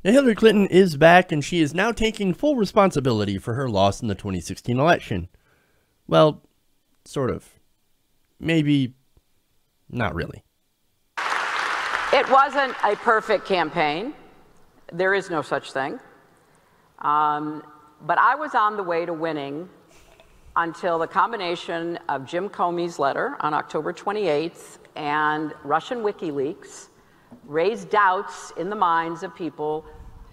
Now, Hillary Clinton is back, and she is now taking full responsibility for her loss in the 2016 election. Well, sort of. Maybe not really. It wasn't a perfect campaign. There is no such thing. But I was on the way to winning until the combination of Jim Comey's letter on October 28th and Russian WikiLeaks raised doubts in the minds of people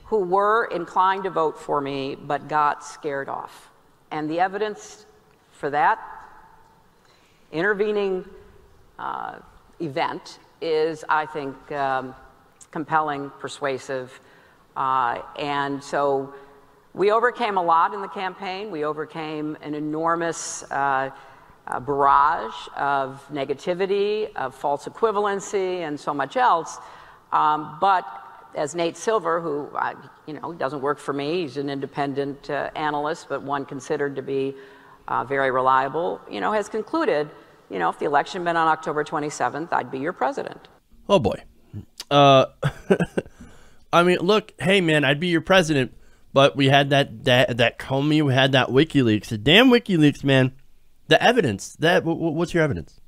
who were inclined to vote for me but got scared off. And the evidence for that intervening event is, I think, compelling, persuasive, and so we overcame a lot in the campaign. We overcame an enormous barrage of negativity, of false equivalency, and so much else. But as Nate Silver, who doesn't work for me, he's an independent analyst, but one considered to be very reliable, has concluded, if the election had been on October 27th, I'd be your president. Oh boy. I mean, look, hey man, I'd be your president. But we had that Comey, we had that WikiLeaks, the damn WikiLeaks, man. The evidence, what's your evidence?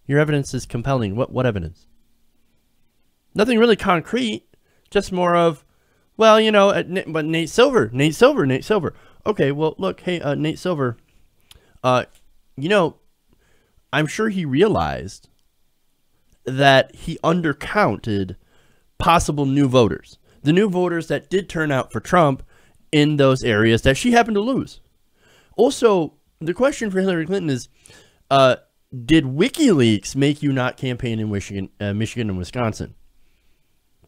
Your evidence is compelling. What evidence? Nothing really concrete, just more of, well, but Nate Silver. Okay, well, look, hey, Nate Silver, I'm sure he realized that he undercounted possible new voters. The new voters that did turn out for Trump in those areas that she happened to lose. Also, the question for Hillary Clinton is, did WikiLeaks make you not campaign in Michigan and Wisconsin?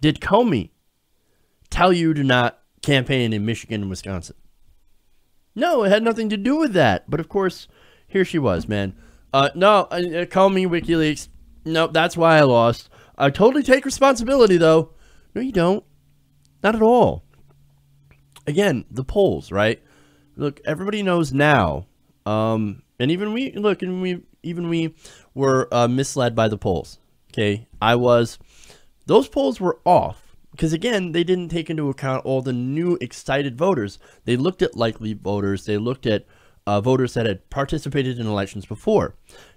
Did Comey tell you to not campaign in Michigan and Wisconsin? No, it had nothing to do with that. But of course, here she was, man. No, Comey, WikiLeaks. No, that's why I lost. I totally take responsibility, though. No, you don't. Not at all. Again, the polls, right? Look, everybody knows now, and even we were misled by the polls. Okay, those polls were off because again, they didn't take into account all the new excited voters. They looked at likely voters. They looked at voters that had participated in elections before.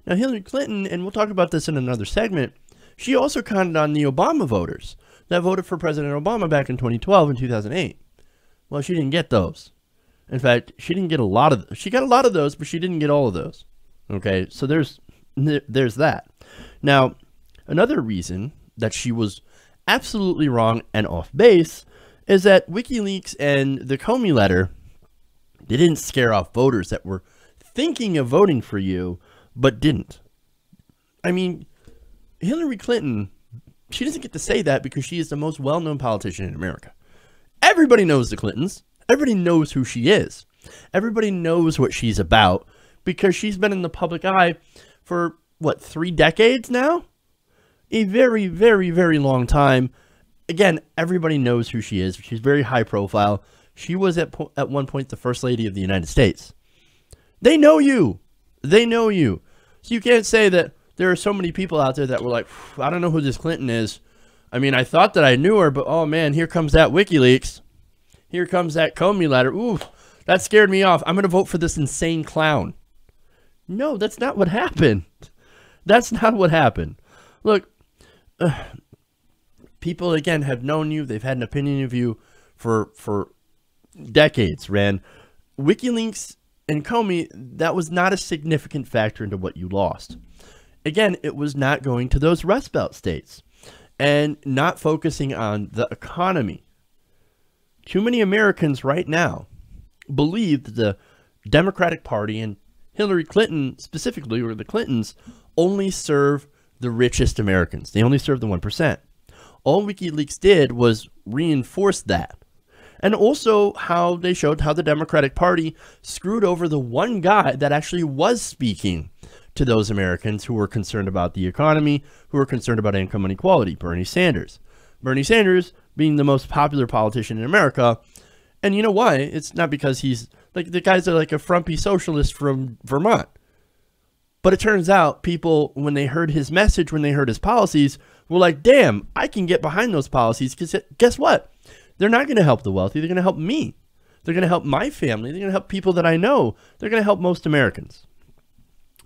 Now, Hillary Clinton, and we'll talk about this in another segment, she also counted on the Obama voters that voted for President Obama back in 2012 and 2008. Well, she didn't get those. In fact, she didn't get a lot of. She got a lot of those, but she didn't get all of those. Okay, so there's that. Now, another reason that she was absolutely wrong and off base is that WikiLeaks and the Comey letter, they didn't scare off voters that were thinking of voting for you but didn't. I mean, Hillary Clinton, she doesn't get to say that because she is the most well-known politician in America. Everybody knows the Clintons. Everybody knows who she is. Everybody knows what she's about because she's been in the public eye for, what, 3 decades now? A very, very, very long time. Again, everybody knows who she is. She's very high profile. She was at one point the First Lady of the United States. They know you. They know you. So you can't say that there are so many people out there that were like, I don't know who this Clinton is. I mean, I thought that I knew her, but oh man, here comes that WikiLeaks. Here comes that Comey letter. Ooh, that scared me off. I'm going to vote for this insane clown. No, that's not what happened. That's not what happened. Look, people, again, have known you. They've had an opinion of you for decades, Rand. WikiLeaks and Comey, that was not a significant factor into what you lost. Again, it was not going to those Rust Belt states and not focusing on the economy. Too many Americans right now believe that the Democratic Party and Hillary Clinton specifically, or the Clintons, only serve the richest Americans. They only serve the 1%. All WikiLeaks did was reinforce that. And also how they showed how the Democratic Party screwed over the one guy that actually was speaking to those Americans who were concerned about the economy, who were concerned about income inequality, Bernie Sanders. Bernie Sanders being the most popular politician in America. And you know why? It's not because he's like, the guy's like a frumpy socialist from Vermont. But it turns out people, when they heard his message, when they heard his policies, were like, damn, I can get behind those policies because guess what? They're not going to help the wealthy. They're going to help me. They're going to help my family. They're going to help people that I know. They're going to help most Americans.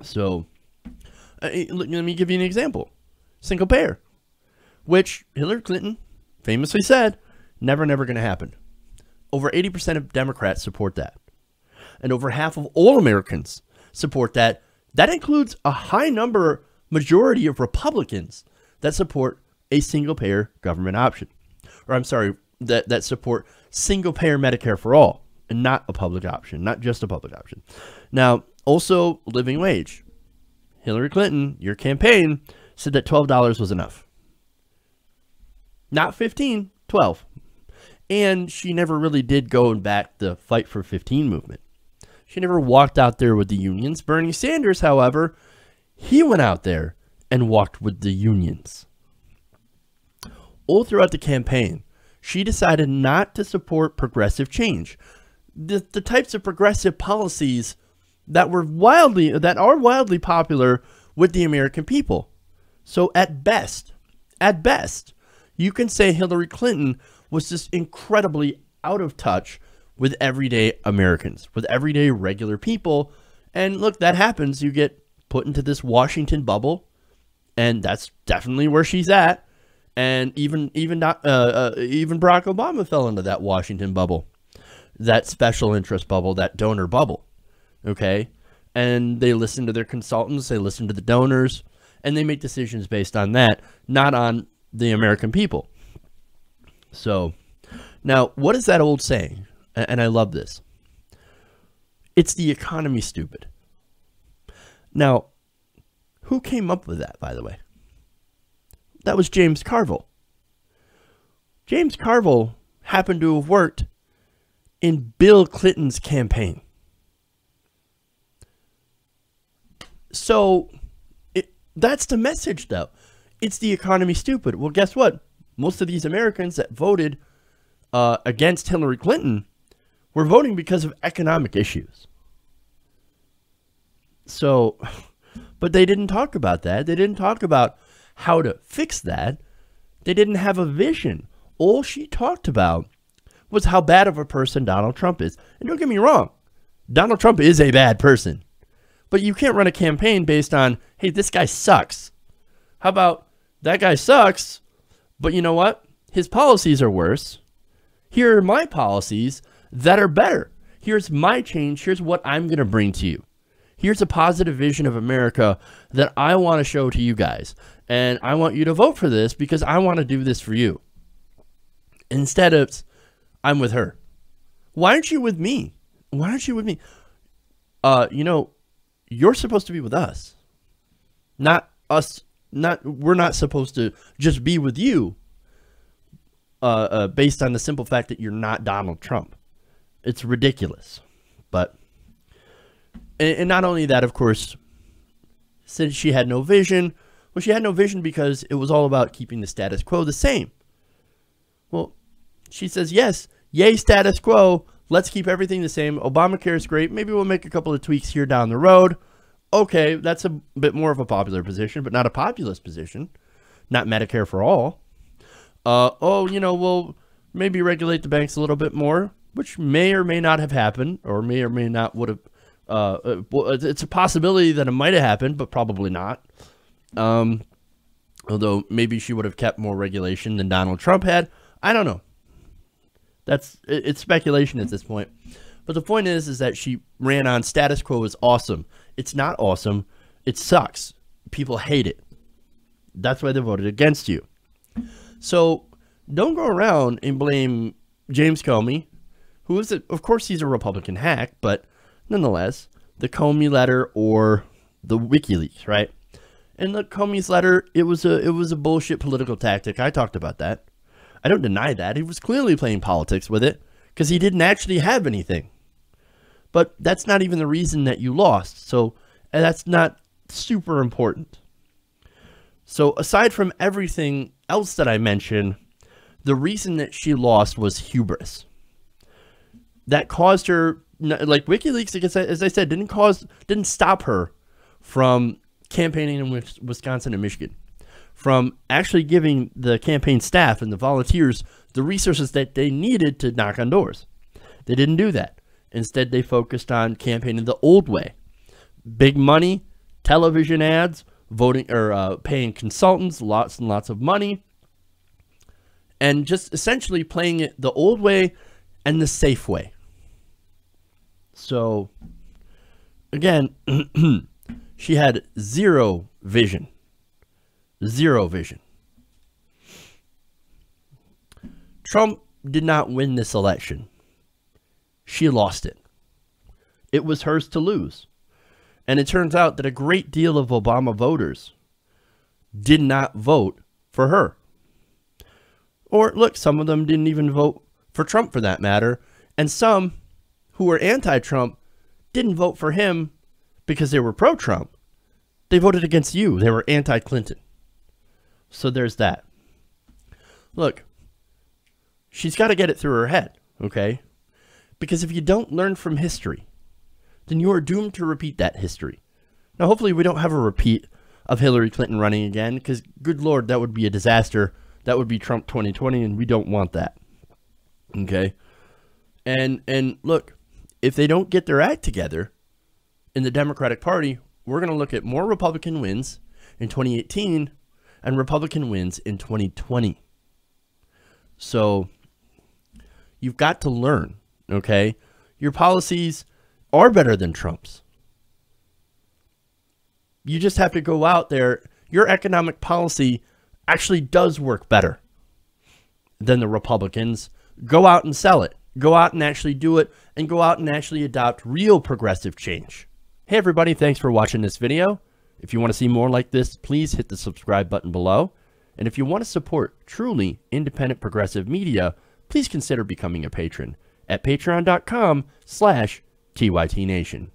So let me give you an example. Single payer, which Hillary Clinton famously said, never going to happen. Over 80% of Democrats support that. And over half of all Americans support that. That includes a high majority of Republicans that support a single-payer government option. Or I'm sorry, that support single-payer Medicare for all and not a public option, not just a public option. Now, also living wage. Hillary Clinton, your campaign, said that $12 was enough. Not 15, 12. And she never really did go and back the Fight for 15 movement. She never walked out there with the unions. Bernie Sanders, however, he went out there and walked with the unions. All throughout the campaign, she decided not to support progressive change. The types of progressive policies that are wildly popular with the American people. So at best, you can say Hillary Clinton was just incredibly out of touch with everyday Americans, with everyday regular people. And look, that happens. You get put into this Washington bubble, and that's definitely where she's at. And even Barack Obama fell into that Washington bubble, that special interest bubble, that donor bubble. Okay, and they listen to their consultants, they listen to the donors, and they make decisions based on that, not on the American people. So now, what is that old saying? And I love this. It's the economy, stupid. Now, who came up with that, by the way? That was James Carville. James Carville happened to have worked in Bill Clinton's campaign. So that's the message, though. It's the economy, stupid. Well, guess what? Most of these Americans that voted against Hillary Clinton were voting because of economic issues. So, but they didn't talk about that. They didn't talk about how to fix that. They didn't have a vision. All she talked about was how bad of a person Donald Trump is. And don't get me wrong, Donald Trump is a bad person. But you can't run a campaign based on, hey, this guy sucks. How about that guy sucks, but you know what? His policies are worse. Here are my policies that are better. Here's my change. Here's what I'm going to bring to you. Here's a positive vision of America that I want to show to you guys. And I want you to vote for this because I want to do this for you. Instead of, I'm with her. Why aren't you with me? Why aren't you with me? You know, you're supposed to be with us. Not us. We're not supposed to just be with you based on the simple fact that you're not Donald Trump. It's ridiculous. But, and not only that, of course, since she had no vision, well, she had no vision because it was all about keeping the status quo the same. Well, she says, yes, yay, status quo. Let's keep everything the same. Obamacare is great. Maybe we'll make a couple of tweaks here down the road. Okay, that's a bit more of a popular position, but not a populist position. Not Medicare for all. Oh, you know, we'll maybe regulate the banks a little bit more, which may or may not have happened, or may not would have. It's a possibility that it might have happened, but probably not. Although maybe she would have kept more regulation than Donald Trump had. I don't know. It's speculation at this point. But the point is that she ran on status quo is awesome. It's not awesome. It sucks. People hate it. That's why they voted against you. So don't go around and blame James Comey, who is, of course, he's a Republican hack, but nonetheless, the Comey letter or the WikiLeaks, right? And the Comey's letter, it was a bullshit political tactic. I talked about that. I don't deny that. He was clearly playing politics with it because he didn't actually have anything. But that's not even the reason that you lost. So that's not super important. So aside from everything else that I mentioned, the reason that she lost was hubris. That caused her, like WikiLeaks, as I said, didn't stop her from campaigning in Wisconsin and Michigan, from actually giving the campaign staff and the volunteers the resources that they needed to knock on doors. They didn't do that. Instead, they focused on campaigning the old way. Big money, television ads, voting or paying consultants lots and lots of money, and just essentially playing it the old way and the safe way. So, again, she had zero vision. Zero vision. Trump did not win this election. She lost it. It was hers to lose. And it turns out that a great deal of Obama voters did not vote for her. Or, look, some of them didn't even vote for Trump for that matter. And some who were anti-Trump didn't vote for him because they were pro-Trump. They voted against you. They were anti-Clinton. So there's that. Look, she's got to get it through her head, okay? Because if you don't learn from history, then you are doomed to repeat that history. Now, hopefully we don't have a repeat of Hillary Clinton running again, because, good Lord, that would be a disaster. That would be Trump 2020, and we don't want that. Okay? And look, if they don't get their act together in the Democratic Party, we're going to look at more Republican wins in 2018 and Republican wins in 2020. So you've got to learn, okay? Your policies are better than Trump's. You just have to go out there. Your economic policy actually does work better than the Republicans. Go out and sell it. Go out and actually do it, and go out and actually adopt real progressive change. Hey everybody, thanks for watching this video. If you want to see more like this, please hit the subscribe button below. And if you want to support truly independent progressive media, please consider becoming a patron at patreon.com/TYTNation.